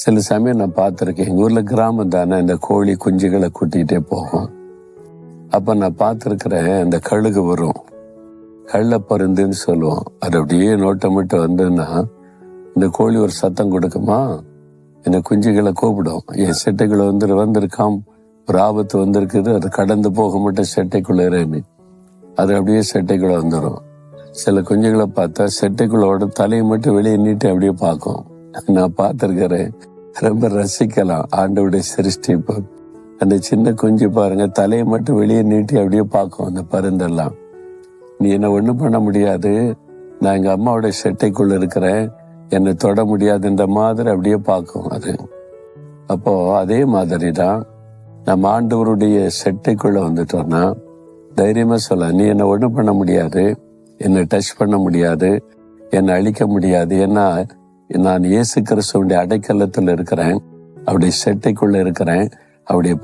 சில சமயம் நான் பார்த்துருக்கேன், எங்கள் ஊரில் கிராமம் தானே, இந்த கோழி குஞ்சுகளை கூட்டிகிட்டே போகும். அப்போ நான் பார்த்துருக்குறேன், இந்த கழுகு வரும், கள்ள பருந்துன்னு சொல்லுவோம். அது அப்படியே நோட்டமிட்டு வந்ததுன்னா இந்த கோழி ஒரு சத்தம் கொடுக்குமா, இந்த குஞ்சுகளை கூப்பிடும், என் செட்டைக்குள்ள வந்திருக்காம், ஒரு ஆபத்து வந்திருக்குது, அது கடந்து போக மட்டும் செட்டைக்குள்ள இருன்னு. அது அப்படியே செட்டைக்குள்ள வந்துடும். சில குஞ்சுகளை பார்த்தா செட்டைக்குள்ளோட தலையை மட்டும் வெளியே நீட்டி அப்படியே பார்க்கும். நான் பார்த்துருக்கிறேன், ரொம்ப ரசிக்கலாம் ஆண்டவருடைய சிருஷ்டிப்பு. அந்த சின்ன குஞ்சு பாருங்க, தலையை மட்டும் வெளியே நீட்டி அப்படியே பார்க்கும். அந்த பருந்தெல்லாம், நீ என்ன ஒண்ணும் பண்ண முடியாது, நான் எங்க அம்மாவுடைய செட்டைக்குள்ள இருக்கிறேன், என்னை தொட முடியாதுன்ற மாதிரி அப்படியே பார்க்கும் அது. அப்போ அதே மாதிரி தான் நம்ம ஆண்டவருடைய செட்டைக்குள்ள வந்துட்டோம்னா தைரியமா சொல்லலாம், நீ என்ன ஒண்ணும் பண்ண முடியாது, என்னை டச் பண்ண முடியாது, என்னை அழிக்க முடியாது, ஏன்னா நான் இயேசு கிறிஸ்துவுடைய அடைக்கலத்துல இருக்கிறேன், அவருடைய செட்டைக்குள்ள இருக்கிறேன், அவருடைய